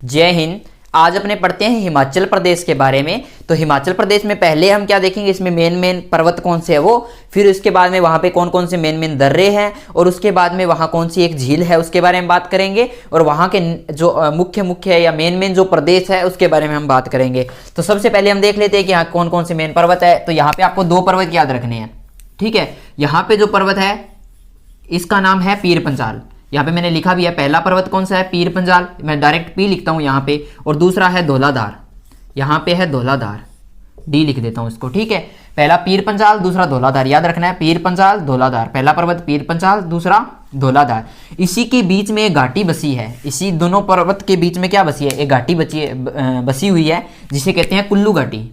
जय हिंद। आज अपने पढ़ते हैं हिमाचल प्रदेश के बारे में। तो हिमाचल प्रदेश में पहले हम क्या देखेंगे, इसमें मेन पर्वत कौन से है वो, फिर उसके बाद में वहाँ पे कौन कौन से मेन दर्रे हैं, और उसके बाद में वहाँ कौन सी एक झील है उसके बारे में बात करेंगे, और वहाँ के जो मुख्य या मेन जो प्रदेश है उसके बारे में हम बात करेंगे। तो सबसे पहले हम देख लेते हैं कि यहाँ कौन कौन से मेन पर्वत है। तो यहाँ पे आपको 2 पर्वत याद रखने हैं, ठीक है। यहाँ पे जो पर्वत है इसका नाम है पीर पंजाल। यहाँ पे मैंने लिखा भी है, पहला पर्वत कौन सा है, पीर पंजाल, मैं डायरेक्ट पी लिखता हूँ यहाँ पे, और दूसरा है धौलाधार, यहाँ पे है धौलाधार, डी लिख देता हूँ इसको, ठीक है। पहला पीर पंजाल, दूसरा धौलाधार, याद रखना है, पीर पंजाल धौलाधार, पहला पर्वत पीर पंजाल, दूसरा धौलाधार। इसी के बीच में एक घाटी बसी है, इसी दोनों पर्वत के बीच में क्या बसी है, एक घाटी बसी हुई है जिसे कहते हैं कुल्लू घाटी।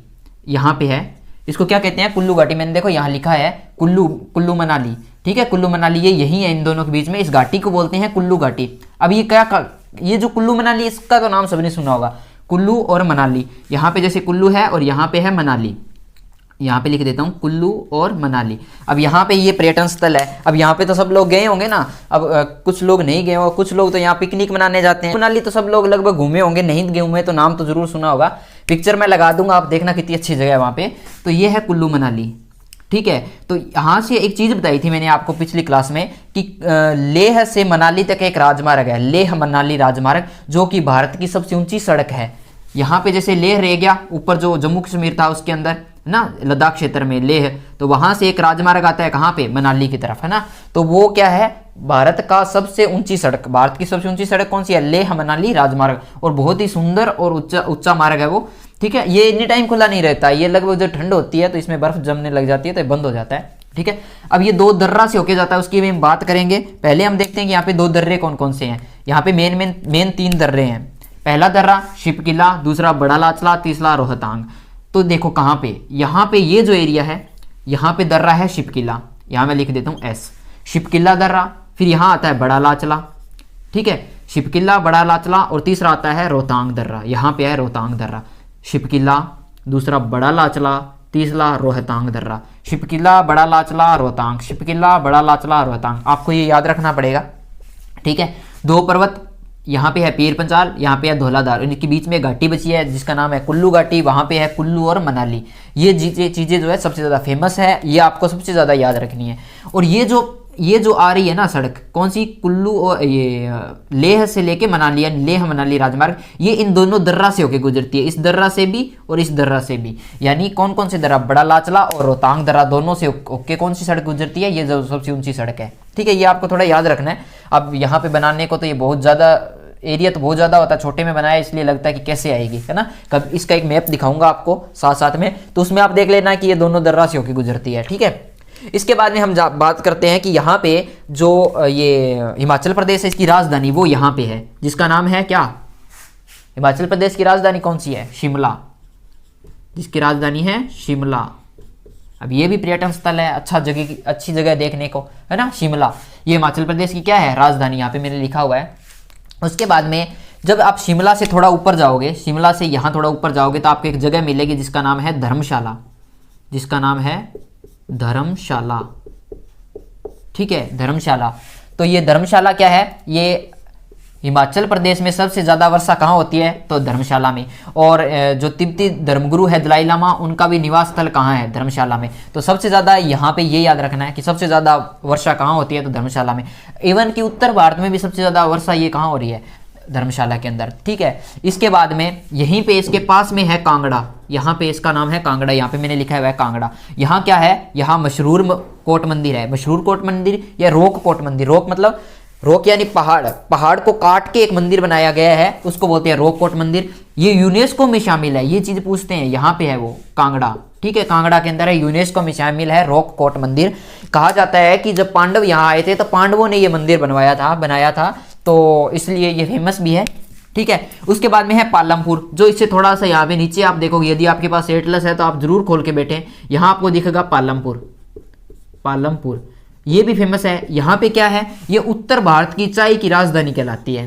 यहाँ पे है, इसको क्या कहते हैं, कुल्लू घाटी। मैंने देखो यहाँ लिखा है कुल्लू मनाली, ठीक है, कुल्लू मनाली ये यही है इन दोनों के बीच में, इस घाटी को बोलते हैं कुल्लू घाटी। अब ये जो कुल्लू मनाली, इसका तो नाम सबने सुना होगा, कुल्लू और मनाली। यहाँ पे जैसे कुल्लू है और यहाँ पे है मनाली, यहाँ पे लिख देता हूँ कुल्लू और मनाली। अब यहाँ पे ये पर्यटन स्थल है। अब यहाँ पे तो सब लोग गए होंगे ना, अब कुछ लोग नहीं गए होंगे, कुछ लोग तो यहाँ पिकनिक मनाने जाते हैं। मनाली तो सब लोग लगभग घूमे होंगे, नहीं गए हुए तो नाम तो जरूर सुना होगा। पिक्चर मैं लगा दूंगा, आप देखना कितनी अच्छी जगह है वहाँ पे। तो ये है कुल्लू मनाली, ठीक है। तो यहाँ से एक चीज़ बताई थी मैंने आपको पिछली क्लास में कि लेह से मनाली तक एक राजमार्ग है, लेह मनाली राजमार्ग, जो कि भारत की सबसे ऊंची सड़क है। यहाँ पे जैसे लेह रह गया, ऊपर जो जम्मू कश्मीर था उसके अंदर ना, लद्दाख क्षेत्र में लेह, तो वहाँ से एक राजमार्ग आता है कहाँ पे, मनाली की तरफ, है ना। तो वो क्या है, भारत का सबसे ऊंची सड़क, भारत की सबसे ऊंची सड़क कौन सी है, लेह मनाली राजमार्ग, और बहुत ही सुंदर और ऊंचा मार्ग है वो, ठीक है। ये एनी टाइम खुला नहीं रहता, ये लगभग जब ठंड होती है तो इसमें बर्फ जमने लग जाती है तो बंद हो जाता है, ठीक है। अब ये 2 दर्रा से होके जाता है, उसकी भी हम बात करेंगे। पहले हम देखते हैं कि यहाँ पे 2 दर्रे कौन कौन से हैं। यहाँ पे मेन 3 दर्रे हैं। पहला दर्रा शिपकिला, दूसरा बड़ा लाचला, तीसरा रोहतांग। तो देखो कहाँ पे, यहाँ पे ये जो एरिया है, यहाँ पे दर्रा है शिपकिला, यहाँ मैं लिख देता हूँ एस, शिपकिला दर्रा। फिर यहाँ आता है बड़ा लाचला, ठीक है, शिपकिला बड़ा लाचला, और तीसरा आता है रोहतांग दर्रा, यहाँ पे है रोहतांग दर्रा। शिपकिला, दूसरा बड़ा लाचला, तीसरा रोहतांग दर्रा, शिपकिला बड़ा लाचला रोहतांग, शिपकिला बड़ा लाचला रोहतांग, आपको ये याद रखना पड़ेगा, ठीक है। 2 पर्वत, यहाँ पे है पीर पंजाल, यहाँ पे है धौलाधार, इनके बीच में घाटी बची है जिसका नाम है कुल्लू घाटी, वहाँ पे है कुल्लू और मनाली। ये चीज़ें जो है सबसे ज़्यादा फेमस है, ये आपको सबसे ज़्यादा याद रखनी है। और ये जो आ रही है ना सड़क, कौन सी, कुल्लू और ये लेह से लेके मनाली, यानी लेह मनाली राजमार्ग, ये इन दोनों दर्रा से होके गुजरती है, इस दर्रा से भी और इस दर्रा से भी। यानी कौन कौन से दर्रा, बड़ा लाचला और रोहतांग दर्रा, दोनों से होके कौन सी सड़क गुजरती है, ये जो सबसे ऊंची सड़क है, ठीक है। ये आपको थोड़ा याद रखना है। अब यहाँ पे बनाने को तो ये बहुत ज़्यादा एरिया तो बहुत ज़्यादा होता है, छोटे में बनाया इसलिए लगता है कि कैसे आएगी, है ना। कब इसका एक मैप दिखाऊंगा आपको साथ में, तो उसमें आप देख लेना कि ये दोनों दर्रा से होके गुजरती है, ठीक है। इसके बाद में हम बात करते हैं कि यहाँ पे जो ये हिमाचल प्रदेश है, इसकी राजधानी वो यहाँ पे है, जिसका नाम है क्या, हिमाचल प्रदेश की राजधानी कौन सी है, शिमला, जिसकी राजधानी है शिमला। अब ये भी पर्यटन स्थल है, अच्छी जगह देखने को, है ना, शिमला। ये हिमाचल प्रदेश की क्या है, राजधानी, यहाँ पे मैंने लिखा हुआ है। उसके बाद में जब आप शिमला से थोड़ा ऊपर जाओगे, शिमला से यहाँ थोड़ा ऊपर जाओगे, तो आपको एक जगह मिलेगी जिसका नाम है धर्मशाला, जिसका नाम है धर्मशाला, ठीक है, धर्मशाला। तो ये धर्मशाला क्या है, ये हिमाचल प्रदेश में सबसे ज़्यादा वर्षा कहाँ होती है, तो धर्मशाला में। और जो तिब्बती धर्मगुरु है दलाई लामा, उनका भी निवास स्थल कहाँ है, धर्मशाला में। तो सबसे ज़्यादा यहाँ पे ये याद रखना है कि सबसे ज़्यादा वर्षा कहाँ होती है, तो धर्मशाला में। इवन कि उत्तर भारत में भी सबसे ज़्यादा वर्षा ये कहाँ हो रही है, धर्मशाला के अंदर, ठीक है। इसके बाद में यहीं पे इसके पास में है कांगड़ा, यहाँ पे इसका नाम है कांगड़ा, यहाँ पे मैंने लिखा हुआ है कांगड़ा। यहाँ क्या है, यहाँ मशहूर कोट मंदिर है, मशहूर कोट मंदिर या रोक कोट मंदिर, रोक मतलब रोक यानी पहाड़ को काट के एक मंदिर बनाया गया है, उसको बोलते हैं रोक कोट मंदिर। ये यूनेस्को में शामिल है, ये चीज पूछते हैं, यहाँ पे है वो कांगड़ा, ठीक है, कांगड़ा के अंदर है, यूनेस्को में शामिल है रोक कोट मंदिर। कहा जाता है कि जब पांडव यहाँ आए थे तो पांडवों ने ये मंदिर बनाया था, तो इसलिए ये फेमस भी है, ठीक है। उसके बाद में है पालमपुर, जो इससे थोड़ा सा यहाँ पे नीचे आप देखोगे, यदि आपके पास एटलस है तो आप जरूर खोल के बैठे, यहाँ आपको दिखेगा पालमपुर, ये भी फेमस है। यहाँ पे क्या है, ये उत्तर भारत की चाय की राजधानी कहलाती है,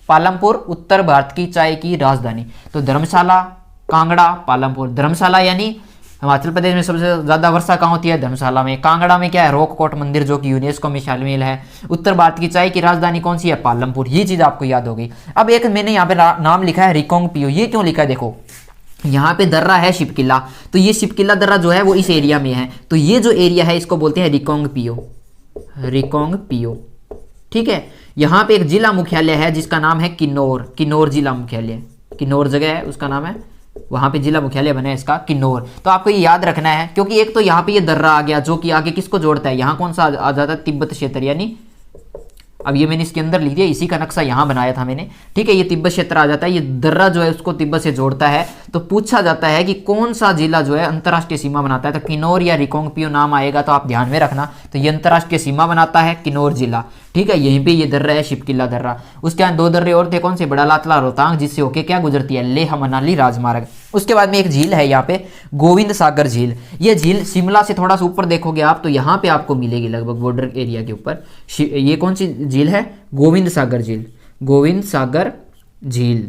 पालमपुर उत्तर भारत की चाय की राजधानी। तो धर्मशाला, कांगड़ा, पालमपुर। धर्मशाला यानी हिमाचल प्रदेश में सबसे ज़्यादा वर्षा कहाँ होती है? धर्मशाला में। कांगड़ा में क्या है? रॉक कोट मंदिर जो कि यूनेस्को में शामिल है। उत्तर भारत की चाय की राजधानी कौन सी है? पालमपुर। ये चीज़ आपको याद होगी। अब एक मैंने यहाँ पे नाम लिखा है रिकोंगपियो। ये क्यों लिखा है? देखो यहाँ पे दर्रा है शिपकिला, तो ये शिपकिला दर्रा जो है वो इस एरिया में है, तो ये जो एरिया है इसको बोलते हैं रिकोंगपियो। रिकोंगपियो, ठीक है। यहाँ पे एक जिला मुख्यालय है जिसका नाम है किन्नौर। किन्नौर जिला मुख्यालय, किन्नौर जगह है उसका नाम है, वहां पे जिला मुख्यालय बना है इसका किन्नौर। तो आपको ये याद रखना है, क्योंकि एक तो यहाँ पे ये दर्रा आ गया जो कि आगे किसको जोड़ता है? यहाँ कौन सा आ जाता है? तिब्बत क्षेत्र, यानी अब ये मैंने इसके अंदर लिख दिया, इसी का नक्शा यहाँ बनाया था मैंने, ठीक है। ये तिब्बत क्षेत्र आ जाता है, ये दर्रा जो है उसको तिब्बत से जोड़ता है। तो पूछा जाता है कि कौन सा जिला जो है अंतर्राष्ट्रीय सीमा बनाता है, तो किन्नौर या रिकोंगपियो नाम आएगा, तो आप ध्यान में रखना। तो ये अंतर्राष्ट्रीय सीमा बनाता है किन्नौर जिला, ठीक है। यहीं पे ये दर्रा है शिपकिला दर्रा। उसके बाद 2 दर्रे और थे, कौन से? बड़ा लातला रोहतांग, जिससे होके क्या गुजरती है? लेह मनाली राजमार्ग। उसके बाद में एक झील है यहाँ पे, गोविंद सागर झील। ये झील शिमला से थोड़ा सा ऊपर देखोगे आप तो यहाँ पे आपको मिलेगी, लगभग बॉर्डर एरिया के ऊपर। ये कौन सी झील है? गोविंद सागर झील। गोविंद सागर झील,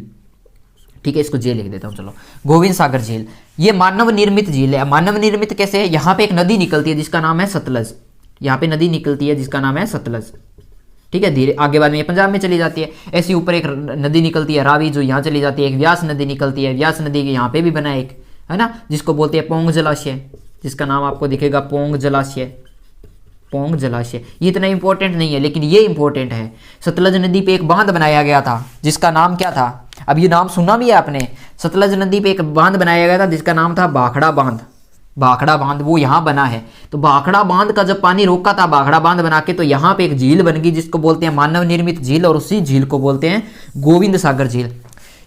ठीक है, इसको जे लिख देता हूँ, चलो। गोविंद सागर झील ये मानव निर्मित झील है। मानव निर्मित कैसे है? यहाँ पे एक नदी निकलती है जिसका नाम है सतलज। यहाँ पे नदी निकलती है जिसका नाम है सतलज, ठीक है। धीरे आगे बाद में ये पंजाब में चली जाती है। ऐसी ऊपर एक नदी निकलती है रावी, जो यहाँ चली जाती है। एक व्यास नदी निकलती है, व्यास नदी के यहाँ पे भी बना है एक, है ना, जिसको बोलते हैं पोंग जलाशय, जिसका नाम आपको दिखेगा पोंग जलाशय। पोंग जलाशय ये इतना इंपॉर्टेंट नहीं है, लेकिन ये इंपॉर्टेंट है। सतलज नदी पे एक बांध बनाया गया था जिसका नाम क्या था? अब ये नाम सुना भी है आपने। सतलज नदी पे एक बांध बनाया गया था जिसका नाम था भाखड़ा बांध। भाखड़ा बांध वो यहाँ बना है। तो भाखड़ा बांध का जब पानी रोका था भाखड़ा बांध बना के, तो यहाँ पे एक झील बन गई जिसको बोलते हैं मानव निर्मित झील, और उसी झील को बोलते हैं गोविंद सागर झील।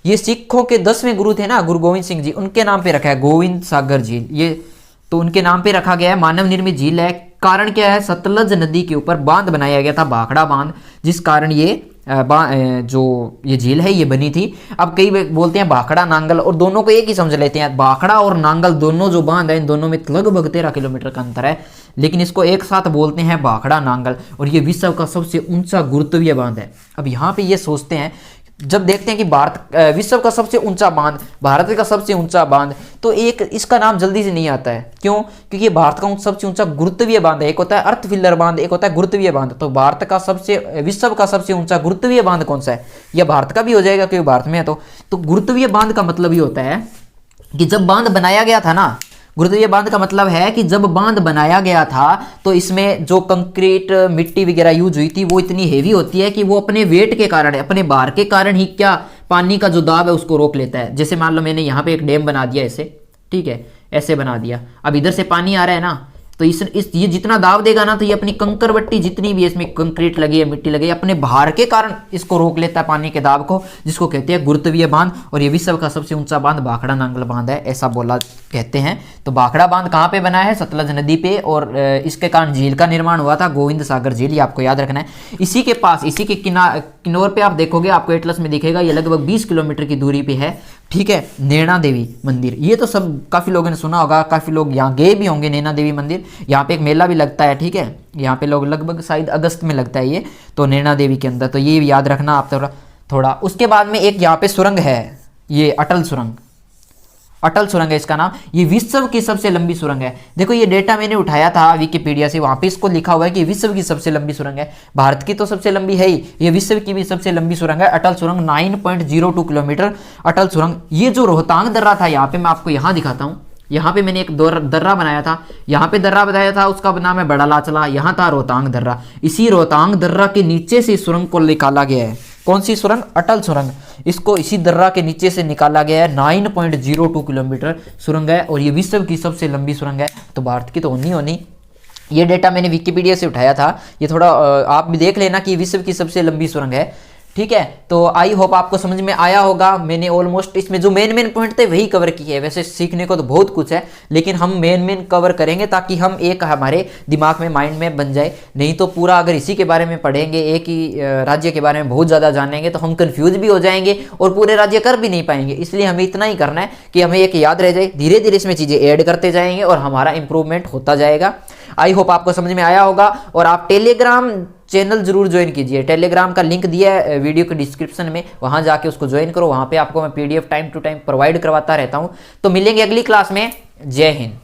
ये सिखों के 10वें गुरु थे ना, गुरु गोविंद सिंह जी, उनके नाम पे रखा है गोविंद सागर झील। ये तो उनके नाम पे रखा गया है, मानव निर्मित झील है। कारण क्या है? सतलज नदी के ऊपर बांध बनाया गया था, भाखड़ा बांध, जिस कारण ये जो ये झील है ये बनी थी। अब कई बोलते हैं भाखड़ा नांगल, और दोनों को एक ही समझ लेते हैं। भाखड़ा और नांगल दोनों जो बांध है, इन दोनों में लगभग 13 किलोमीटर का अंतर है, लेकिन इसको एक साथ बोलते हैं भाखड़ा नांगल। और ये विश्व का सबसे ऊंचा गुरुत्वीय बांध है। अब यहाँ पे ये सोचते हैं, जब देखते हैं कि भारत विश्व का सबसे ऊंचा बांध, भारत का सबसे ऊंचा बांध, तो एक इसका नाम जल्दी से नहीं आता है। क्यों? क्योंकि भारत का सबसे ऊंचा गुरुत्वीय बांध है। एक होता है अर्थ फिलर बांध, एक होता है गुरुत्वीय बांध। तो भारत का विश्व का सबसे ऊंचा गुरुत्वीय बांध कौन सा है? यह भारत का भी हो जाएगा क्योंकि भारत में है। तो गुरुत्वीय बांध का मतलब ये होता है कि जब बांध बनाया गया था ना, गुरुत्वीय बांध का मतलब है कि जब बांध बनाया गया था तो इसमें जो कंक्रीट मिट्टी वगैरह यूज हुई थी वो इतनी हेवी होती है कि वो अपने वेट के कारण, अपने भार के कारण ही क्या पानी का जो दाब है उसको रोक लेता है। जैसे मान लो मैंने यहाँ पे एक डैम बना दिया ऐसे, ठीक है, ऐसे बना दिया। अब इधर से पानी आ रहा है ना, तो ये जितना दाब देगा ना, तो ये अपनी कंकर बट्टी जितनी भी इसमें कंक्रीट लगी है, मिट्टी लगी है, अपने भार के कारण इसको रोक लेता है पानी के दाब को, जिसको कहते हैं गुरुत्वीय बांध। और ये विश्व का सबसे ऊंचा बांध भाखड़ा नांगल बांध है, ऐसा बोला कहते हैं। तो भाखड़ा बांध कहाँ पे बना है? सतलज नदी पे, और इसके कारण झील का निर्माण हुआ था, गोविंद सागर झील, ये आपको याद रखना है। इसी के पास, इसी के किन्नौर पे आप देखोगे, आपको एटलस में दिखेगा, ये लगभग 20 किलोमीटर की दूरी पे है, ठीक है, नैना देवी मंदिर। ये तो सब काफ़ी लोगों ने सुना होगा, काफ़ी लोग यहाँ गए भी होंगे। नैना देवी मंदिर, यहाँ पे एक मेला भी लगता है, ठीक है, यहाँ पे लोग लगभग शायद अगस्त में लगता है ये, तो नैना देवी के अंदर, तो ये याद रखना आप थोड़ा। उसके बाद में एक यहाँ पे सुरंग है, ये अटल सुरंग, अटल सुरंग है इसका नाम। ये विश्व की सबसे लंबी सुरंग है। देखो ये डेटा मैंने उठाया था विकिपीडिया से, वहां पे इसको लिखा हुआ है कि विश्व की सबसे लंबी सुरंग है। भारत की तो सबसे लंबी है ही, ये विश्व की भी सबसे लंबी सुरंग है, अटल सुरंग, 9.02 किलोमीटर अटल सुरंग। ये जो रोहतांग दर्रा था, यहाँ पे मैं आपको यहाँ दिखाता हूँ, यहाँ पे मैंने एक दर्रा बनाया था, यहाँ पे दर्रा बताया था, उसका नाम है बड़ा लाचला, यहाँ था रोहतांग दर्रा। इसी रोहतांग दर्रा के नीचे से सुरंग को निकाला गया है। कौन सी सुरंग? अटल सुरंग। इसको इसी दर्रा के नीचे से निकाला गया है। 9.02 किलोमीटर सुरंग है, और ये विश्व की सबसे लंबी सुरंग है। तो भारत की तो होनी। ये डेटा मैंने विकिपीडिया से उठाया था, ये थोड़ा आप भी देख लेना कि विश्व की सबसे लंबी सुरंग है, ठीक है। तो आई होप आपको समझ में आया होगा। मैंने ऑलमोस्ट इसमें जो मेन पॉइंट थे वही कवर किए हैं। वैसे सीखने को तो बहुत कुछ है, लेकिन हम मेन कवर करेंगे ताकि हम एक हमारे दिमाग में, माइंड में बन जाए। नहीं तो पूरा अगर इसी के बारे में पढ़ेंगे, एक ही राज्य के बारे में बहुत ज़्यादा जानेंगे, तो हम कंफ्यूज भी हो जाएंगे और पूरे राज्य कर भी नहीं पाएंगे। इसलिए हमें इतना ही करना है कि हमें एक याद रह जाए, धीरे धीरे इसमें चीज़ें ऐड करते जाएंगे और हमारा इंप्रूवमेंट होता जाएगा। आई होप आपको समझ में आया होगा। और आप टेलीग्राम चैनल जरूर ज्वाइन कीजिए। टेलीग्राम का लिंक दिया है वीडियो के डिस्क्रिप्शन में, वहां जाके उसको ज्वाइन करो। वहां पे आपको मैं PDF time to time provide करवाता रहता हूं। तो मिलेंगे अगली क्लास में। जय हिंद।